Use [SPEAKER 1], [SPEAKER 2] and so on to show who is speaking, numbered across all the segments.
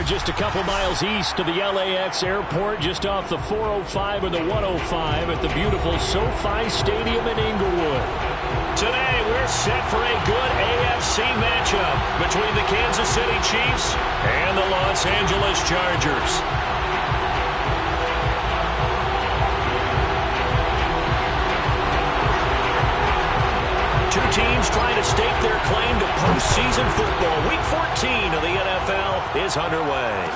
[SPEAKER 1] are just a couple miles east of the LAX airport, just off the 405 or the 105 at the beautiful SoFi Stadium in Inglewood. Today, we're set for a good AFC matchup between the Kansas City Chiefs and the Los Angeles Chargers. Two teams trying to stake their claim to postseason football. Week 14 of the NFL is underway.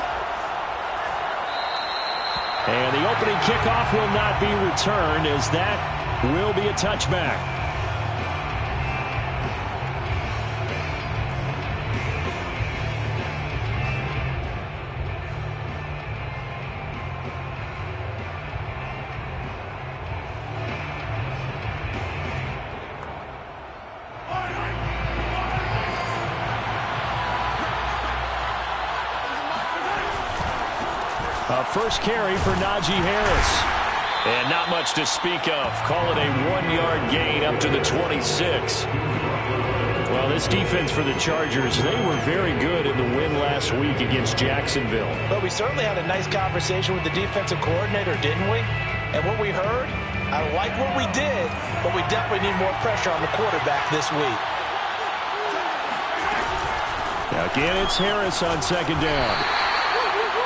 [SPEAKER 1] And the opening kickoff will not be returned, as that will be a touchback. First carry for Najee Harris. And not much to speak of. Call it a 1-yard gain up to the 26. Well, this defense for the Chargers, they were very good in the win last week against Jacksonville.
[SPEAKER 2] But we certainly had a nice conversation with the defensive coordinator, didn't we? And what we heard, I like what we did, but we definitely need more pressure on the quarterback this week.
[SPEAKER 1] Again, it's Harris on second down.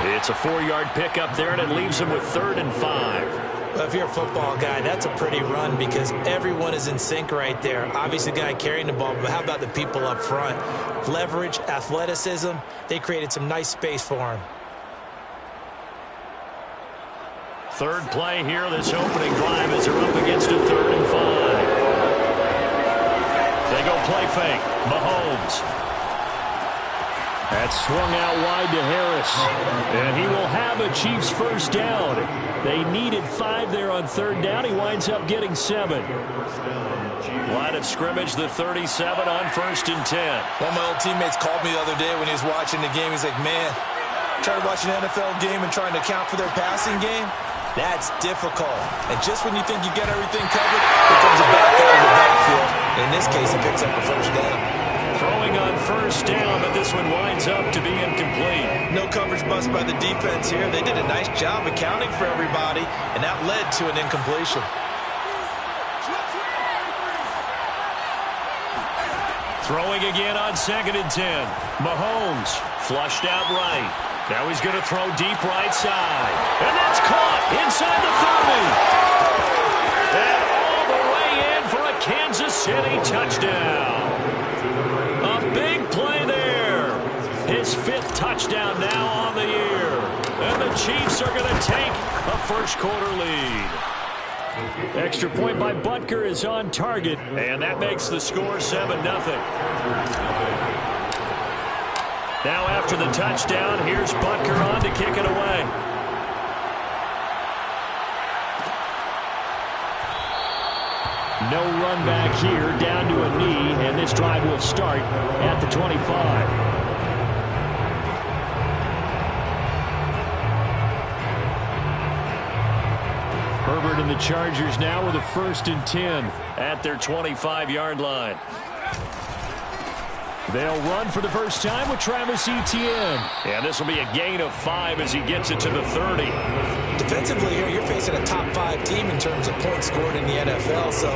[SPEAKER 1] It's a 4-yard pickup there, and it leaves him with 3rd and 5.
[SPEAKER 2] Well, if you're a football guy, that's a pretty run because everyone is in sync right there. Obviously, the guy carrying the ball, but how about the people up front? Leverage, athleticism, they created some nice space for him.
[SPEAKER 1] Third play here, this opening drive as they're up against a 3rd and 5. They go play fake. Mahomes. That's swung out wide to Harris. And he will have a Chiefs first down. They needed 5 there on 3rd down. He winds up getting 7. Line of scrimmage, the 37 on 1st and 10.
[SPEAKER 2] One of my old teammates called me the other day when he was watching the game. He's like, man, trying to watch an NFL game and trying to account for their passing game? That's difficult. And just when you think you get everything covered, here comes a back out of the backfield. In this case, he picks up a first down.
[SPEAKER 1] Throwing on 1st down, but this one winds up to be incomplete.
[SPEAKER 2] No coverage bust by the defense here. They did a nice job accounting for everybody, and that led to an incompletion.
[SPEAKER 1] Throwing again on 2nd and 10. Mahomes flushed out right. Now he's going to throw deep right side. And that's caught inside the 30. And all the way in for a Kansas City touchdown. A big play there. His 5th touchdown now on the year. And the Chiefs are going to take a first-quarter lead. Extra point by Butker is on target, and that makes the score 7-0. Now after the touchdown, here's Butker on to kick it away. No run back here, down to a knee, and this drive will start at the 25. Herbert and the Chargers now with a 1st and 10 at their 25-yard line. They'll run for the first time with Travis Etienne. And this will be a gain of 5 as he gets it to the 30.
[SPEAKER 2] Defensively here, you're facing a top 5 team in terms of points scored in the NFL. So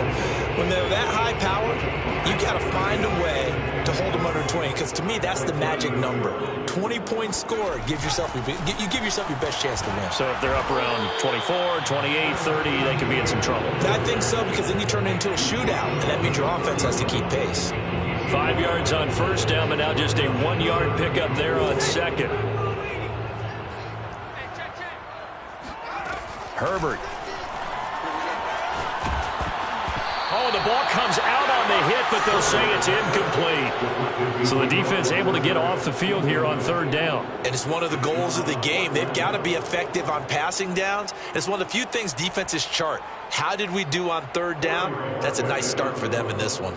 [SPEAKER 2] when they're that high powered, you got to find a way to hold them under 20. Because to me, that's the magic number. 20 points scored, you give yourself your best chance to win.
[SPEAKER 1] So if they're up around 24, 28, 30, they could be in some trouble.
[SPEAKER 2] I think so, because then you turn it into a shootout, and that means your offense has to keep pace.
[SPEAKER 1] 5 yards on 1st down, but now just a 1-yard pickup there on 2nd. Herbert. Oh, the ball comes out on the hit, but they'll say it's incomplete. So the defense able to get off the field here on 3rd down.
[SPEAKER 2] And it's one of the goals of the game. They've got to be effective on passing downs. It's one of the few things defenses chart. How did we do on 3rd down? That's a nice start for them in this one.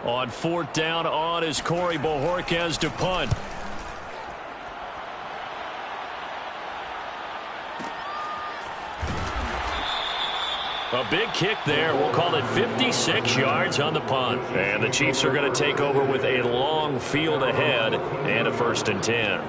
[SPEAKER 1] On 4th down, on is Corey Bojorquez to punt. A big kick there. We'll call it 56 yards on the punt. And the Chiefs are going to take over with a long field ahead and a 1st and 10.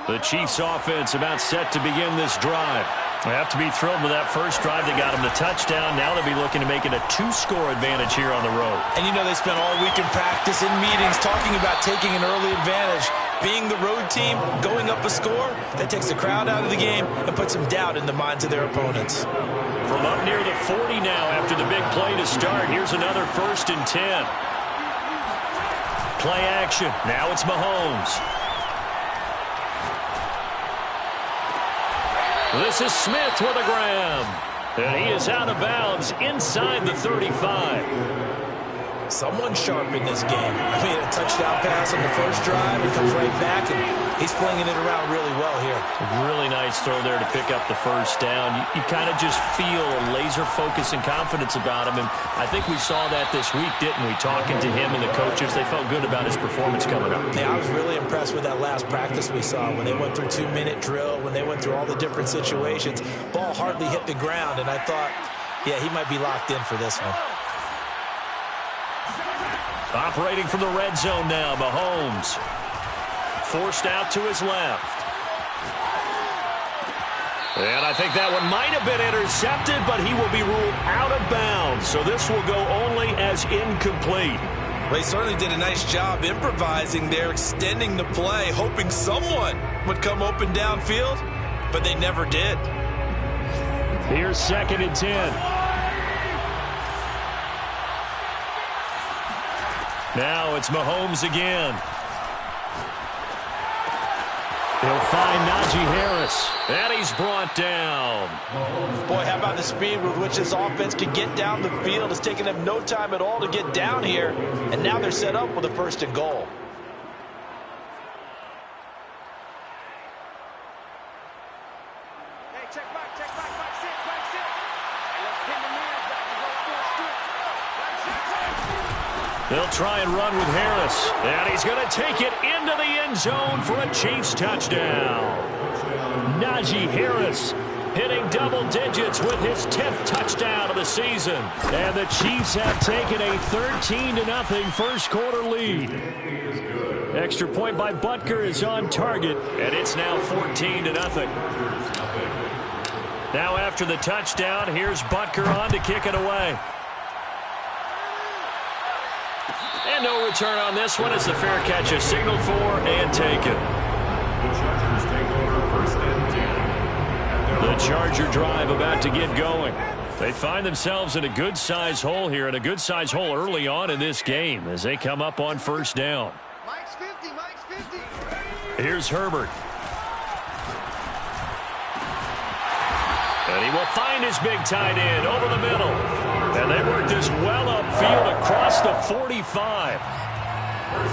[SPEAKER 1] The Chiefs offense about set to begin this drive. They have to be thrilled with that first drive. They got them the touchdown. Now they'll be looking to make it a 2-score advantage here on the road.
[SPEAKER 2] And you know they spent all week in practice, in meetings, talking about taking an early advantage. Being the road team, going up a score, that takes the crowd out of the game and puts some doubt in the minds of their opponents.
[SPEAKER 1] From up near the 40 now after the big play to start, here's another 1st and 10. Play action. Now it's Mahomes. This is Smith with a grab. And he is out of bounds inside the 35.
[SPEAKER 2] Someone sharp in this game. I mean, a touchdown pass on the first drive. He comes right back, and he's flinging it around really well here.
[SPEAKER 1] Really nice throw there to pick up the first down. You kind of just feel a laser focus and confidence about him, and I think we saw that this week, didn't we? Talking to him and the coaches, they felt good about his performance coming up.
[SPEAKER 2] Yeah, I was really impressed with that last practice we saw when they went through 2-minute drill, when they went through all the different situations. Ball hardly hit the ground, and I thought, yeah, he might be locked in for this one.
[SPEAKER 1] Operating from the red zone now, Mahomes. Forced out to his left. And I think that one might have been intercepted, but he will be ruled out of bounds. So this will go only as incomplete.
[SPEAKER 2] They certainly did a nice job improvising there, extending the play, hoping someone would come open downfield, but they never did.
[SPEAKER 1] Here's 2nd and 10. Now it's Mahomes again. He'll find Najee Harris. And he's brought down.
[SPEAKER 2] Boy, how about the speed with which this offense can get down the field? It's taken them no time at all to get down here. And now they're set up with a 1st and goal.
[SPEAKER 3] Hey, check back, back six. Let's pin the man back and go full strip.
[SPEAKER 1] They'll try and run with Harris. And he's going to take it into the end zone for a Chiefs touchdown. Najee Harris hitting double digits with his 10th touchdown of the season. And the Chiefs have taken a 13-0 first quarter lead. Extra point by Butker is on target, and it's now 14-0. Now after the touchdown, here's Butker on to kick it away. And no return on this one as the fair catch is signaled for and taken. The Charger drive about to get going. They find themselves in a good-sized hole here, and a good-sized hole early on in this game as they come up on 1st down.
[SPEAKER 3] Mike's 50.
[SPEAKER 1] Here's Herbert. And he will find his big tight end over the middle. And they work this well upfield across the 45.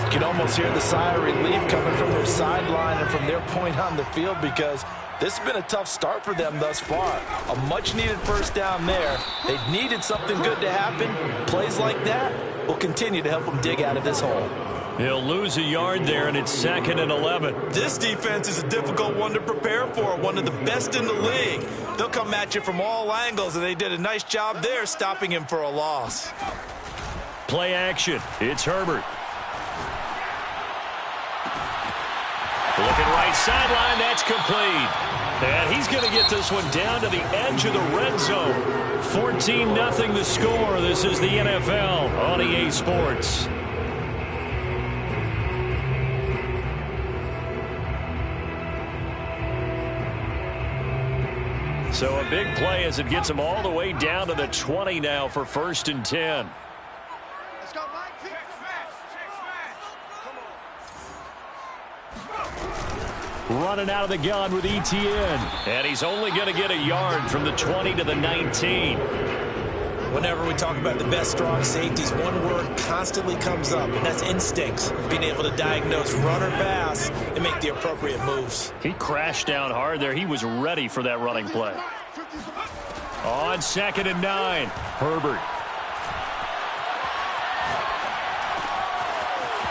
[SPEAKER 2] You can almost hear the sigh of relief coming from their sideline and from their point on the field, because this has been a tough start for them thus far. A much-needed 1st down there. They needed something good to happen. Plays like that will continue to help them dig out of this hole.
[SPEAKER 1] He'll lose a yard there, and it's 2nd and 11.
[SPEAKER 2] This defense is a difficult one to prepare for, one of the best in the league. They'll come at you from all angles, and they did a nice job there stopping him for a loss.
[SPEAKER 1] Play action. It's Herbert. Looking right sideline, that's complete. And he's going to get this one down to the edge of the red zone. 14-0 the score. This is the NFL on EA Sports. So a big play as it gets them all the way down to the 20 now for 1st and 10.
[SPEAKER 3] Let's go, Mike. Check smash.
[SPEAKER 1] Running out of the gun with ETN. And he's only going to get a yard from the 20 to the 19.
[SPEAKER 2] Whenever we talk about the best strong safeties, one word constantly comes up, and that's instincts. Being able to diagnose run or pass and make the appropriate moves.
[SPEAKER 1] He crashed down hard there. He was ready for that running play. On 2nd and 9, Herbert.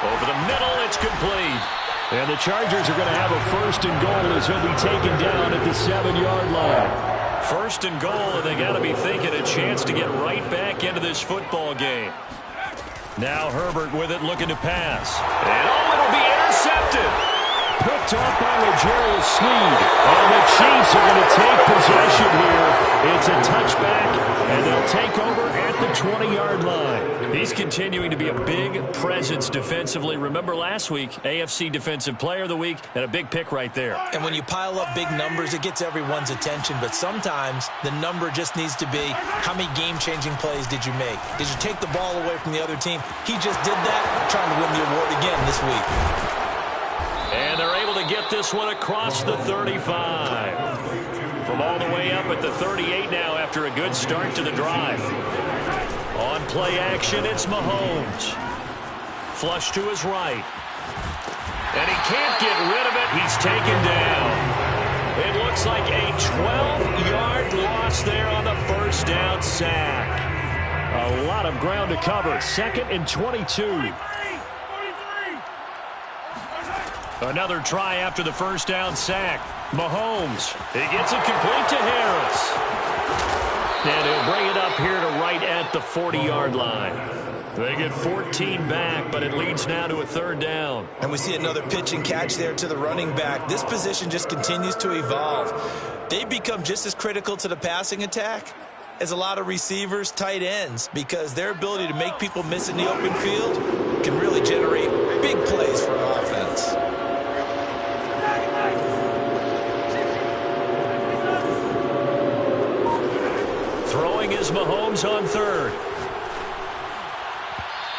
[SPEAKER 1] Over the middle, it's complete. And the Chargers are going to have a 1st and goal as he'll be taken down at the 7-yard line. 1st and goal, and they got to be thinking a chance to get right back into this football game. Now Herbert with it, looking to pass. And it'll be intercepted. Picked off by L'Jarius Sneed. And the Chiefs are going to take possession here. It's a touchback, and they'll take over at the 20-yard line. He's continuing to be a big presence defensively. Remember last week, AFC Defensive Player of the Week, and a big pick right there.
[SPEAKER 2] And when you pile up big numbers, it gets everyone's attention. But sometimes the number just needs to be, how many game-changing plays did you make? Did you take the ball away from the other team? He just did that, trying to win the award again this week.
[SPEAKER 1] And they're able to get this one across the 35. From all the way up at the 38 now after a good start to the drive. On play action, it's Mahomes. Flush to his right. And he can't get rid of it. He's taken down. It looks like a 12-yard loss there on the first down sack. A lot of ground to cover. 2nd and 22. Another try after the first down sack. Mahomes, he gets it complete to Harris. And he'll bring it up here to right at the 40-yard line. They get 14 back, but it leads now to a 3rd down.
[SPEAKER 2] And we see another pitch and catch there to the running back. This position just continues to evolve. They become just as critical to the passing attack as a lot of receivers, tight ends, because their ability to make people miss in the open field can really generate big plays for an offense.
[SPEAKER 1] Throwing is Mahomes on 3rd.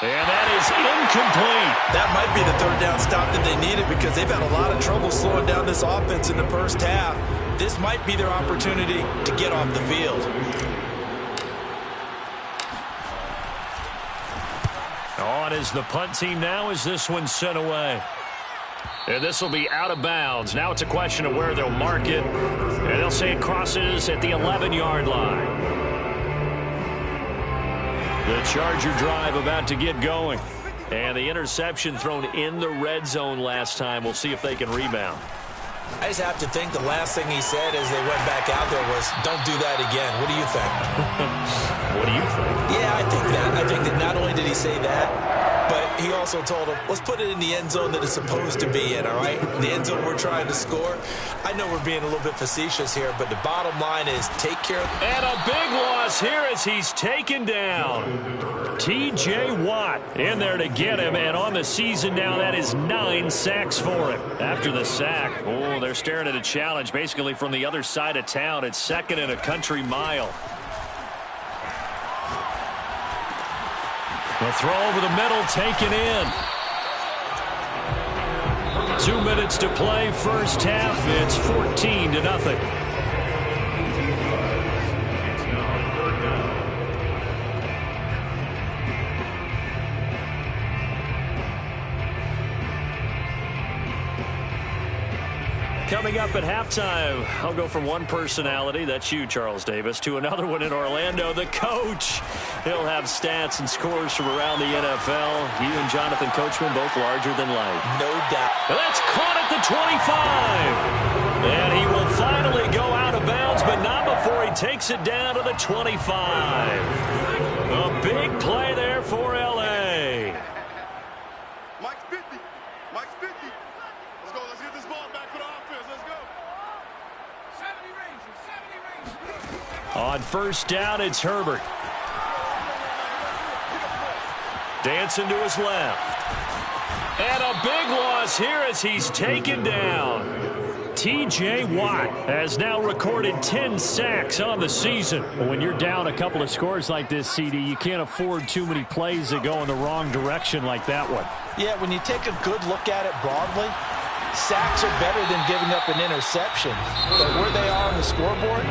[SPEAKER 1] And that is incomplete.
[SPEAKER 2] That might be the 3rd down stop that they needed because they've had a lot of trouble slowing down this offense in the first half. This might be their opportunity to get off the field.
[SPEAKER 1] On is the punt team now as this one's sent away. And this will be out of bounds. Now it's a question of where they'll mark it. And they'll say it crosses at the 11-yard line. The Charger drive about to get going. And the interception thrown in the red zone last time. We'll see if they can rebound.
[SPEAKER 2] I just have to think the last thing he said as they went back out there was, don't do that again. What do you think?
[SPEAKER 1] What do you think?
[SPEAKER 2] Yeah, I think that. I think that not only did he say that, but he also told him, let's put it in the end zone that it's supposed to be in, all right? The end zone we're trying to score. I know we're being a little bit facetious here, but the bottom line is take care of...
[SPEAKER 1] And a big loss here as he's taken down. T.J. Watt in there to get him, and on the season now, that is 9 sacks for him. After the sack, oh, they're staring at a challenge basically from the other side of town. It's 2nd and a country mile. The throw over the middle taken in. 2 minutes to play, first half. It's 14-0. Coming up at halftime, I'll go from one personality, that's you, Charles Davis, to another one in Orlando, the coach. He'll have stats and scores from around the NFL. He and Jonathan Coachman both larger than life.
[SPEAKER 2] No doubt.
[SPEAKER 1] And that's caught at the 25. And he will finally go out of bounds, but not before he takes it down to the 25. A big play there for L.A.
[SPEAKER 3] Mike's 50. Mike's 50. Let's go. Let's get this ball back for the offense. Let's go. 70 range.
[SPEAKER 1] On first down, it's Herbert. Dancing to his left. And a big loss here as he's taken down. T.J. Watt has now recorded 10 sacks on the season. When you're down a couple of scores like this, CD, you can't afford too many plays that go in the wrong direction like that one.
[SPEAKER 2] Yeah, when you take a good look at it broadly, sacks are better than giving up an interception. But where they are on the scoreboard,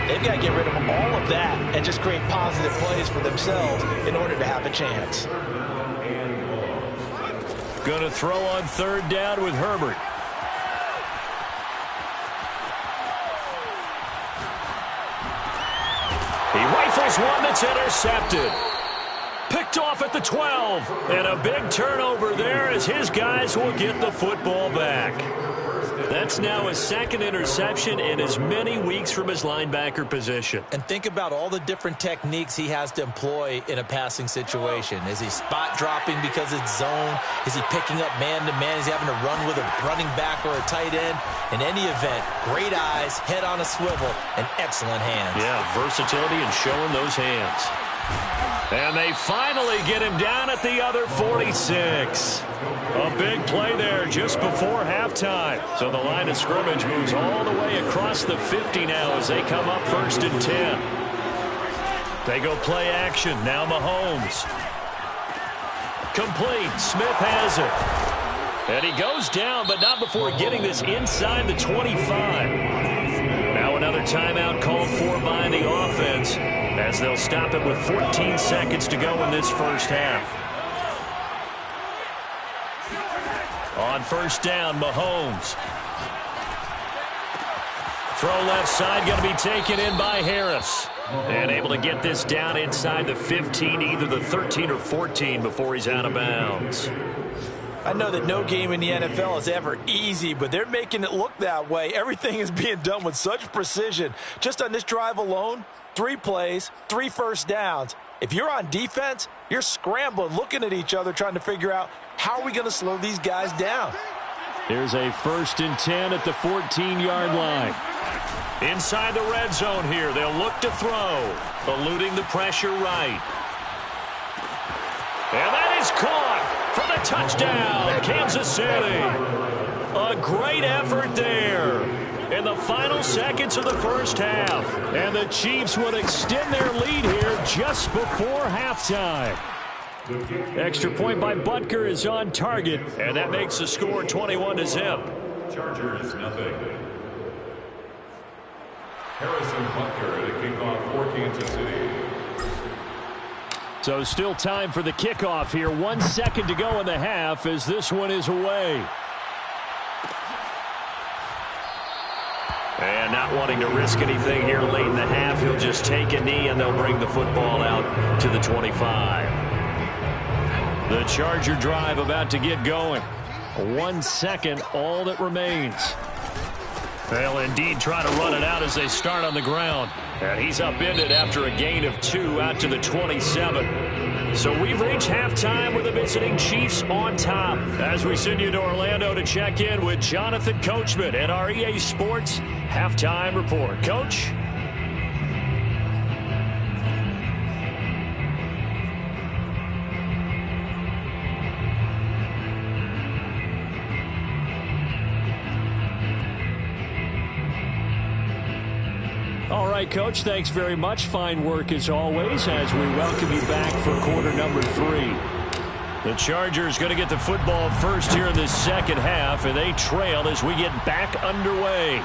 [SPEAKER 2] they've got to get rid of all of that and just create positive plays for themselves in order to have a chance.
[SPEAKER 1] Going to throw on third down with Herbert. He rifles one that's intercepted. Picked off at the 12. And a big turnover there as his guys will get the football back. That's now his second interception in as many weeks from his linebacker position.
[SPEAKER 2] And think about all the different techniques he has to employ in a passing situation. Is he spot dropping because it's zone? Is he picking up man-to-man? Is he having to run with a running back or a tight end? In any event, great eyes, head on a swivel, and excellent hands.
[SPEAKER 1] Yeah, versatility and showing those hands. And they finally get him down at the other 46. A big play there just before halftime. So the line of scrimmage moves all the way across the 50 now as they come up 1st and 10. They go play action. Now Mahomes. Complete. Smith has it. And he goes down, but not before getting this inside the 25. Now another timeout called for by the offense, as they'll stop it with 14 seconds to go in this first half. On 1st down, Mahomes. Throw left side, going to be taken in by Harris. And able to get this down inside the 15, either the 13 or 14 before he's out of bounds.
[SPEAKER 2] I know that no game in the NFL is ever easy, but they're making it look that way. Everything is being done with such precision. Just on this drive alone, 3 plays, 3 first downs. If you're on defense, you're scrambling, looking at each other, trying to figure out how are we going to slow these guys down.
[SPEAKER 1] Here's a 1st and 10 at the 14-yard line. Inside the red zone here, they'll look to throw, eluding the pressure right. And that is caught for the touchdown, Kansas City. A great effort there in the final seconds of the first half. And the Chiefs would extend their lead here just before halftime. Extra point by Butker is on target, and that makes the score 21-0.
[SPEAKER 4] Chargers, nothing. Harrison Butker at a kickoff for Kansas City.
[SPEAKER 1] So still time for the kickoff here. 1 second to go in the half as this one is away. And not wanting to risk anything here late in the half, he'll just take a knee and they'll bring the football out to the 25. The Charger drive about to get going. 1 second, all that remains. They'll indeed try to run it out as they start on the ground. And he's upended after a gain of 2 out to the 27. So we've reached halftime with the visiting Chiefs on top. As we send you to Orlando to check in with Jonathan Coachman and our EA Sports Halftime Report. Coach? All right, Coach, thanks very much. Fine work as always as we welcome you back for quarter number 3. The Chargers going to get the football first here in this second half, and they trail as we get back underway.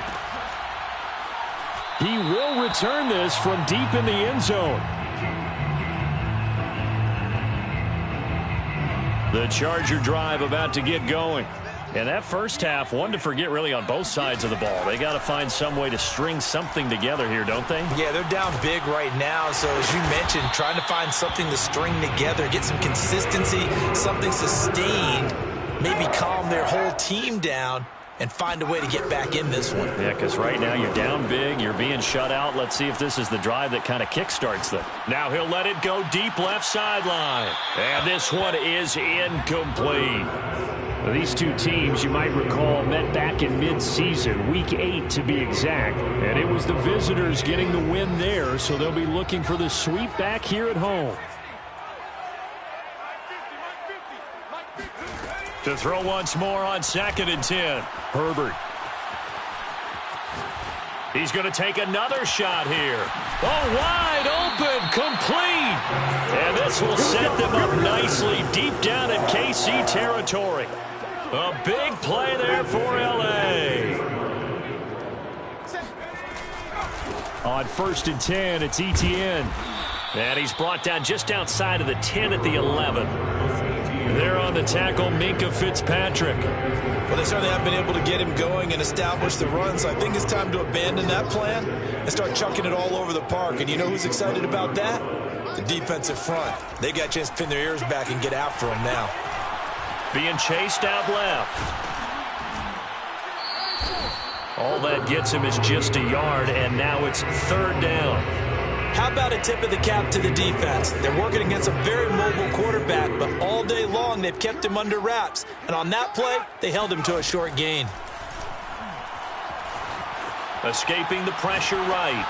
[SPEAKER 1] He will return this from deep in the end zone. The Charger drive about to get going. And that first half, one to forget really on both sides of the ball. They got to find some way to string something together here, don't they?
[SPEAKER 2] Yeah, they're down big right now. So as you mentioned, trying to find something to string together, get some consistency, something sustained, maybe calm their whole team down and find a way to get back in this one.
[SPEAKER 1] Yeah, because right now you're down big, you're being shut out. Let's see if this is the drive that kind of kickstarts them. Now he'll let it go deep left sideline. And this one is incomplete. These two teams, you might recall, met back in mid-season, week 8 to be exact. And it was the visitors getting the win there, so they'll be looking for the sweep back here at home. To throw once more on 2nd and 10. Herbert. He's going to take another shot here. Oh, wide open, complete. And this will set them up nicely deep down in KC territory. A big play there for L.A. On 1st and 10, it's Etienne. And he's brought down just outside of the 10 at the 11. There on the tackle, Minkah Fitzpatrick.
[SPEAKER 2] Well, they certainly haven't been able to get him going and establish the run, so I think it's time to abandon that plan and start chucking it all over the park. And you know who's excited about that? The defensive front. They got a chance to pin their ears back and get after him now.
[SPEAKER 1] Being chased out left. All that gets him is just a yard, and now it's third down.
[SPEAKER 2] How about a tip of the cap to the defense? They're working against a very mobile quarterback, but all day long they've kept him under wraps. And on that play, they held him to a short gain.
[SPEAKER 1] Escaping the pressure right.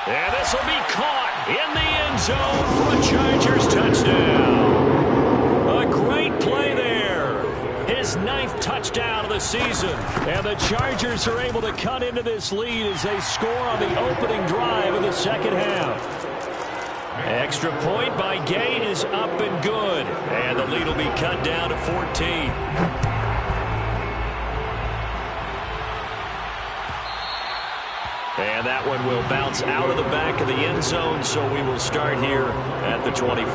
[SPEAKER 1] And this will be caught in the end zone for a Chargers touchdown. A great play there. His 9th touchdown of the season. And the Chargers are able to cut into this lead as they score on the opening drive in the second half. Extra point by Gay is up and good. And the lead will be cut down to 14. And that one will bounce out of the back of the end zone, so we will start here at the 25.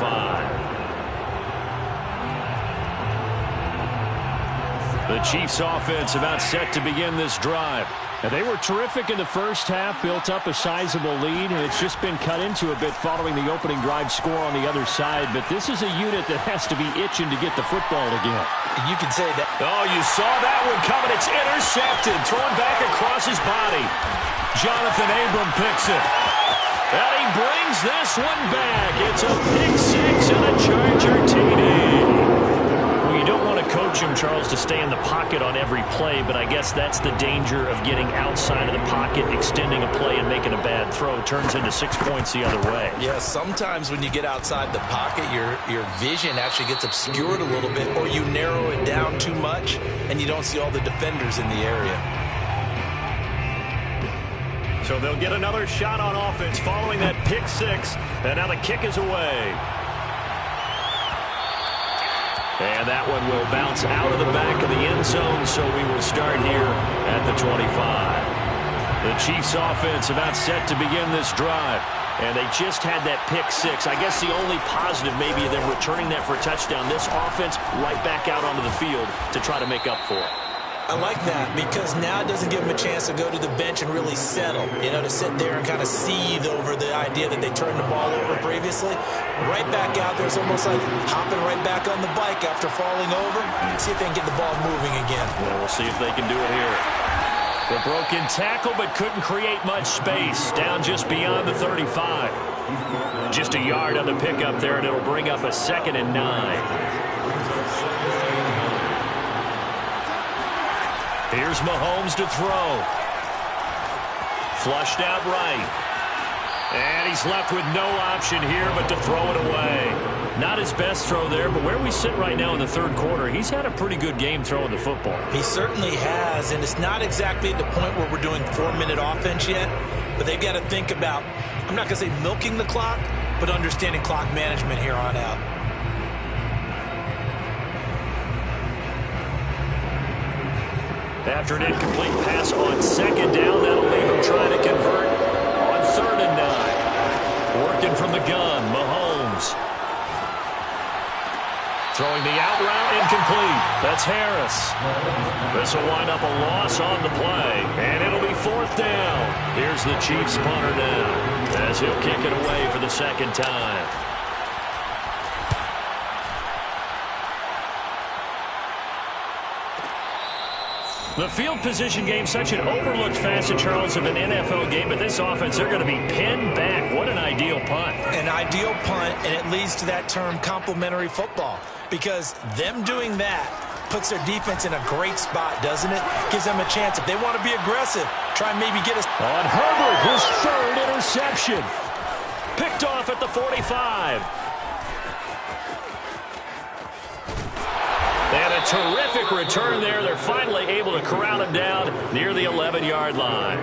[SPEAKER 1] The Chiefs offense about set to begin this drive.
[SPEAKER 5] And they were terrific in the first half, built up a sizable lead, and it's just been cut into a bit following the opening drive score on the other side. But this is a unit that has to be itching to get the football again.
[SPEAKER 2] You can say that.
[SPEAKER 1] Oh, you saw that one coming. It's intercepted, thrown back across his body. Jonathan Abram picks it. And he brings this one back. It's a pick six and a Charger TD. Well, you don't want to coach him, Charles, to stay in the pocket on every play, but I guess that's the danger of getting outside of the pocket, extending a play, and making a bad throw. Turns into 6 points the other way.
[SPEAKER 2] Yeah, sometimes when you get outside the pocket, your vision actually gets obscured a little bit, or you narrow it down too much, and you don't see all the defenders in the area.
[SPEAKER 1] So they'll get another shot on offense following that pick six, and now the kick is away. And that one will bounce out of the back of the end zone, so we will start here at the 25. The Chiefs offense about set to begin this drive. And they just had that pick six. I guess the only positive maybe of them returning that for a touchdown. This offense right back out onto the field to try to make up for it.
[SPEAKER 2] I like that because now it doesn't give them a chance to go to the bench and really settle, to sit there and kind of seethe over the idea that they turned the ball over previously. Right back out there, it's almost like hopping right back on the bike after falling over. See if they can get the ball moving again.
[SPEAKER 1] Well, we'll see if they can do it here. The broken tackle, but couldn't create much space. Down just beyond the 35. Just a yard on the pickup there, and it'll bring up a 2nd and 9. Here's Mahomes to throw. Flushed out right. And he's left with no option here but to throw it away. Not his best throw there, but where we sit right now in the third quarter, he's had a pretty good game throwing the football.
[SPEAKER 2] He certainly has, and it's not exactly at the point where we're doing 4-minute offense yet, but they've got to think about, I'm not going to say milking the clock, but understanding clock management here on out.
[SPEAKER 1] After an incomplete pass on 2nd down, that'll leave him trying to convert on 3rd and 9. Working from the gun, Mahomes. Throwing the out route, incomplete. That's Harris. This will wind up a loss on the play, and it'll be 4th down. Here's the Chiefs punter now, as he'll kick it away for the 2nd time. The field position game, such an overlooked facet, Charles, of an NFL game, but this offense, they're going to be pinned back. What an ideal punt.
[SPEAKER 2] An ideal punt, and it leads to that term complementary football, because them doing that puts their defense in a great spot, doesn't it? Gives them a chance. If they want to be aggressive, try and maybe get us.
[SPEAKER 1] On Herbert, his 3rd interception. Picked off at the 45. And a terrific return there. They're finally able to corral him down near the 11-yard line.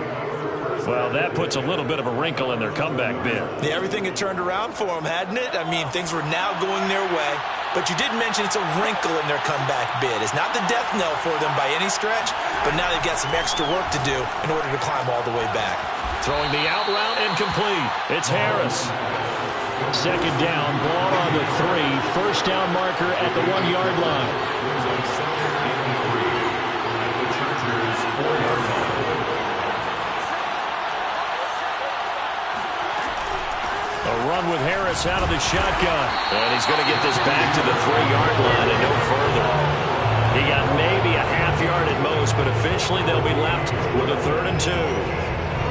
[SPEAKER 1] Well, that puts a little bit of a wrinkle in their comeback bid.
[SPEAKER 2] Yeah, everything had turned around for them, hadn't it? I mean, things were now going their way. But you did mention it's a wrinkle in their comeback bid. It's not the death knell for them by any stretch, but now they've got some extra work to do in order to climb all the way back.
[SPEAKER 1] Throwing the out route, incomplete. It's Harris.
[SPEAKER 5] 2nd down, ball on the 3. 1st down marker at the 1-yard line.
[SPEAKER 1] A run with Harris out of the shotgun. And he's going to get this back to the 3-yard line and no further. He got maybe a half yard at most, but and eventually they'll be left with a 3rd and 2.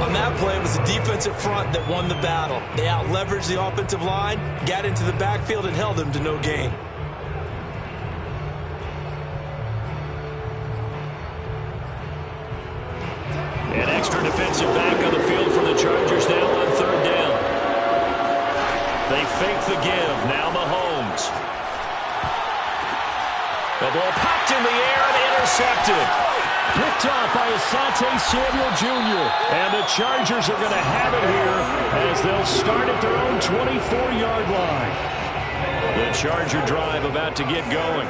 [SPEAKER 2] On that play, it was the defensive front that won the battle. They out-leveraged the offensive line, got into the backfield, and held them to no gain.
[SPEAKER 1] An extra defensive back on the field for the Chargers now on 3rd down. They fake the give. Now Mahomes. The ball popped in the air and intercepted.
[SPEAKER 5] Picked off by Asante Samuel Jr. And the Chargers are going to have it here as they'll start at their own 24-yard line.
[SPEAKER 1] The Charger drive about to get going.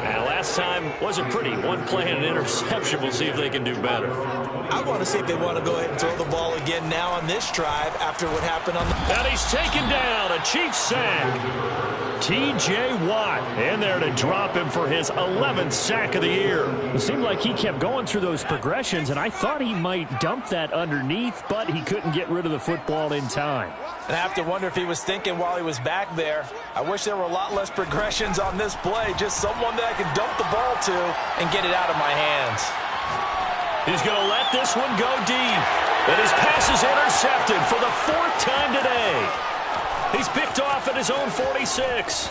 [SPEAKER 1] Now, last time wasn't pretty. One play and an interception. We'll see if they can do better.
[SPEAKER 2] I want to see if they want to go ahead and throw the ball again now on this drive after what happened on the...
[SPEAKER 1] And he's taken down. A Chiefs sack.
[SPEAKER 5] T.J. Watt in there to drop him for his 11th sack of the year. It seemed like he kept going through those progressions, and I thought he might dump that underneath, but he couldn't get rid of the football in time.
[SPEAKER 2] And I have to wonder if he was thinking while he was back there, I wish there were a lot less progressions on this play, just someone that I can dump the ball to and get it out of my hands.
[SPEAKER 1] He's going to let this one go deep. And his pass is intercepted for the 4th time today. He's picked off at his own 46.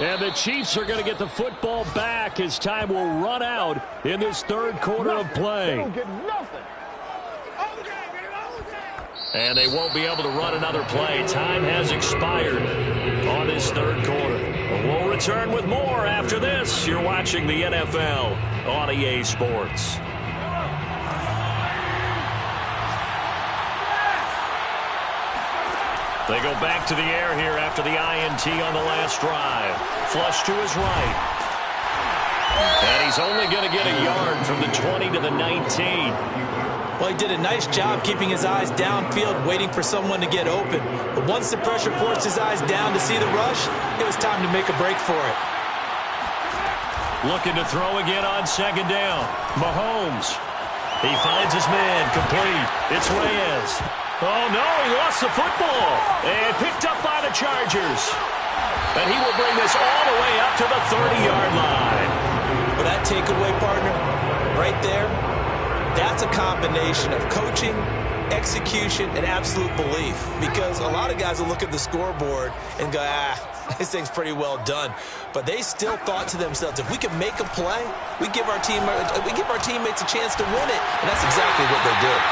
[SPEAKER 5] And the Chiefs are going to get the football back as time will run out in this 3rd quarter of play.
[SPEAKER 1] And they won't be able to run another play. Time has expired on this 3rd quarter. We'll return with more after this. You're watching the NFL on EA Sports. They go back to the air here after the INT on the last drive. Flush to his right. And he's only going to get a yard from the 20 to the 19.
[SPEAKER 2] Well, he did a nice job keeping his eyes downfield, waiting for someone to get open. But once the pressure forced his eyes down to see the rush, it was time to make a break for it.
[SPEAKER 1] Looking to throw again on 2nd down. Mahomes. He finds his man, complete. It's Reyes. Oh, no, he lost the football. And picked up by the Chargers. And he will bring this all the way up to the 30-yard line.
[SPEAKER 2] Well, that takeaway, partner, right there, that's a combination of coaching, execution, and absolute belief. Because a lot of guys will look at the scoreboard and go, this thing's pretty well done. But they still thought to themselves, if we can make a play, we give our teammates a chance to win it. And that's exactly what they did.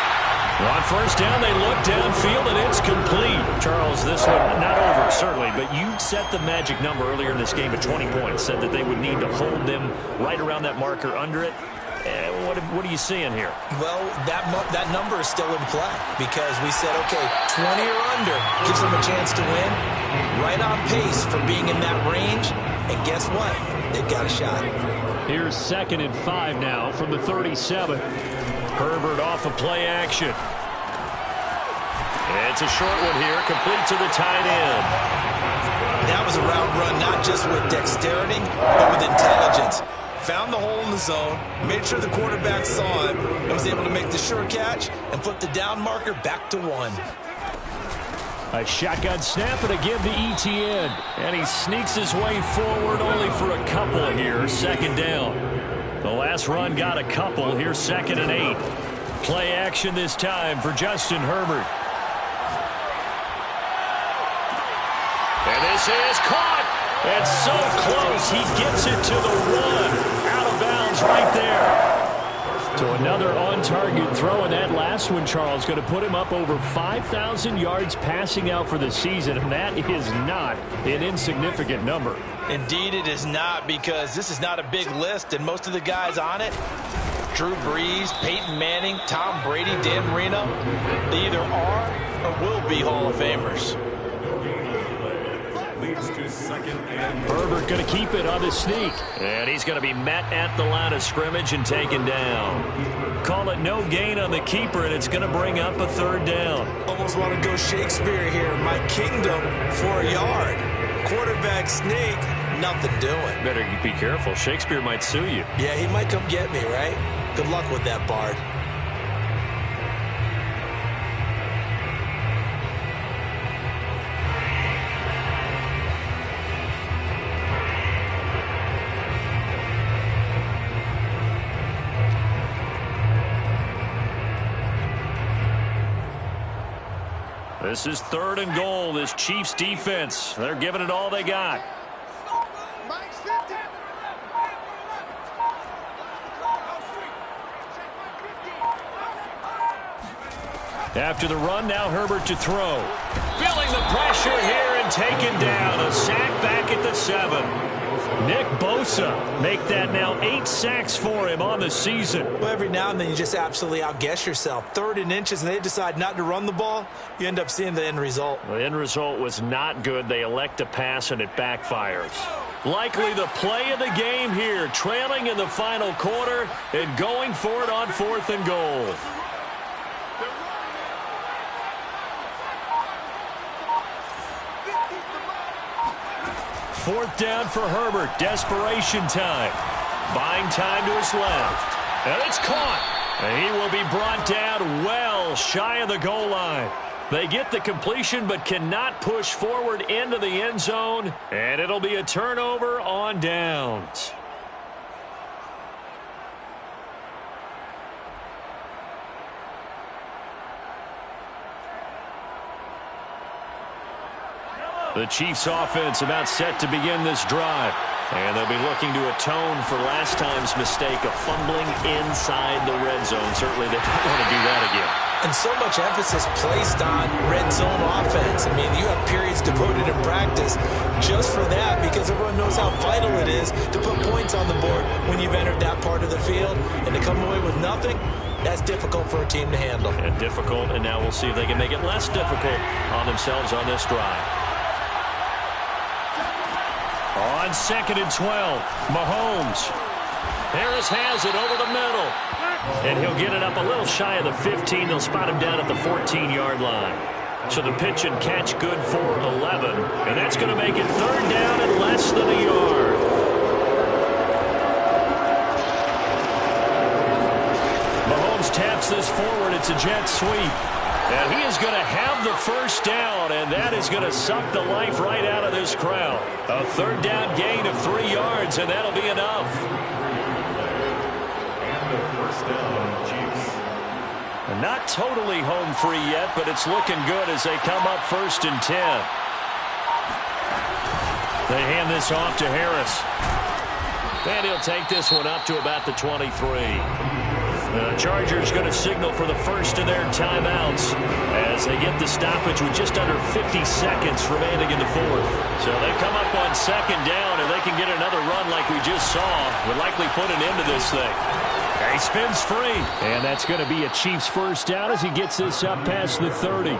[SPEAKER 1] Well, on 1st down, they look downfield, and it's complete. Charles, this one not over, certainly, but you set the magic number earlier in this game at 20 points, said that they would need to hold them right around that marker under it. What are you seeing here?
[SPEAKER 2] Well, that number is still in play because we said, okay, 20 or under gives them a chance to win. Right on pace for being in that range. And guess what? They've got a shot.
[SPEAKER 5] Here's 2nd and 5 now from the 37.
[SPEAKER 1] Herbert off of play action. It's a short one here, complete to the tight end.
[SPEAKER 2] That was a route run not just with dexterity, but with intelligence. Found the hole in the zone, made sure the quarterback saw him, and was able to make the sure catch and flip the down marker back to 1.
[SPEAKER 5] A shotgun snap and a give to ETN.
[SPEAKER 1] And he sneaks his way forward only for a couple here. 2nd down. The last run got a couple. Here's 2nd and 8. Play action this time for Justin Herbert. And this is caught. It's so close. He gets it to the 1. Out of bounds right there.
[SPEAKER 5] To another on-target throw, and that last one, Charles, going to put him up over 5,000 yards passing out for the season, and that is not an insignificant number.
[SPEAKER 2] Indeed it is not, because this is not a big list, and most of the guys on it, Drew Brees, Peyton Manning, Tom Brady, Dan Marino, they either are or will be Hall of Famers.
[SPEAKER 5] Herbert going to keep it on the sneak.
[SPEAKER 1] And he's going to be met at the line of scrimmage and taken down. Call it no gain on the keeper, and it's going to bring up a 3rd down.
[SPEAKER 2] Almost want to go Shakespeare here. My kingdom for a yard. Quarterback sneak, nothing doing.
[SPEAKER 1] Better be careful. Shakespeare might sue you.
[SPEAKER 2] Yeah, he might come get me, right? Good luck with that, Bard.
[SPEAKER 1] This is 3rd and goal. This Chiefs defense, they're giving it all they got. After the run, now Herbert to throw. Feeling the pressure here and taken down. A sack back at the 7. Nick Bosa make that now 8 sacks for him on the season.
[SPEAKER 2] Well, every now and then you just absolutely outguess yourself. 3rd and inches, and they decide not to run the ball. You end up seeing the end result.
[SPEAKER 1] The end result was not good. They elect to pass, and it backfires. Likely the play of the game here, trailing in the final quarter and going for it on 4th and goal. Fourth down for Herbert. Desperation time. Buying time to his left. And it's caught. And he will be brought down well shy of the goal line. They get the completion but cannot push forward into the end zone. And it'll be a turnover on downs. The Chiefs offense about set to begin this drive. And they'll be looking to atone for last time's mistake of fumbling inside the red zone. Certainly they don't want to do that again.
[SPEAKER 2] And so much emphasis placed on red zone offense. I mean, you have periods devoted in practice just for that because everyone knows how vital it is to put points on the board when you've entered that part of the field. And to come away with nothing, that's difficult for a team to handle.
[SPEAKER 1] And difficult, and now we'll see if they can make it less difficult on themselves on this drive. On 2nd and 12, Mahomes. Harris has it over the middle. And he'll get it up a little shy of the 15. They'll spot him down at the 14-yard line. So the pitch and catch good for 11. And that's going to make it 3rd down and less than a yard. Mahomes taps this forward. It's a jet sweep. And he is going to have the first down, and that is going to suck the life right out of this crowd. A 3rd down gain of 3 yards, and that'll be enough.
[SPEAKER 4] And the first down, Chiefs.
[SPEAKER 1] And not totally home free yet, but it's looking good as they come up 1st and 10. They hand this off to Harris. And he'll take this one up to about the 23. The Chargers going to signal for the first of their timeouts as they get the stoppage with just under 50 seconds remaining in the 4th. So they come up on 2nd down, and they can get another run like we just saw. Would likely put an end to this thing. He spins free.
[SPEAKER 5] And that's going to be a Chiefs first down as he gets this up past the 30.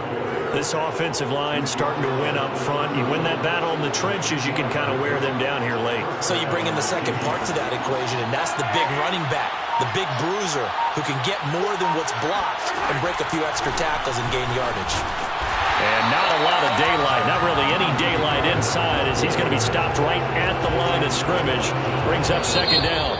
[SPEAKER 1] This offensive line starting to win up front. You win that battle in the trenches, you can kind of wear them down here late.
[SPEAKER 2] So you bring in the second part to that equation, and that's the big running back, the big bruiser who can get more than what's blocked and break a few extra tackles and gain yardage.
[SPEAKER 1] And not a lot of daylight, not really any daylight inside as he's going to be stopped right at the line of scrimmage. Brings up 2nd down.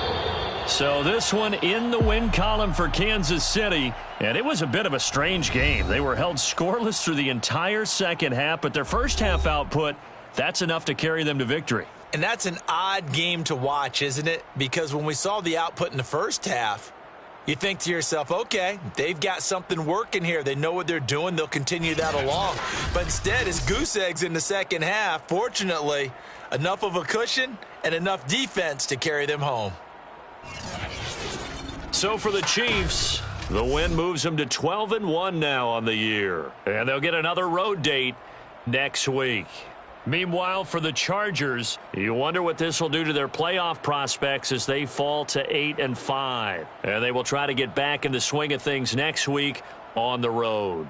[SPEAKER 1] So this one in the win column for Kansas City, and it was a bit of a strange game. They were held scoreless through the entire second half, but their first half output, that's enough to carry them to victory.
[SPEAKER 2] And that's an odd game to watch, isn't it? Because when we saw the output in the first half, you think to yourself, okay, they've got something working here. They know what they're doing. They'll continue that along. But instead, it's goose eggs in the second half. Fortunately, enough of a cushion and enough defense to carry them home.
[SPEAKER 1] So for the Chiefs, the win moves them to 12-1 now on the year. And they'll get another road date next week. Meanwhile, for the Chargers, you wonder what this will do to their playoff prospects as they fall to 8-5. And they will try to get back in the swing of things next week on the road.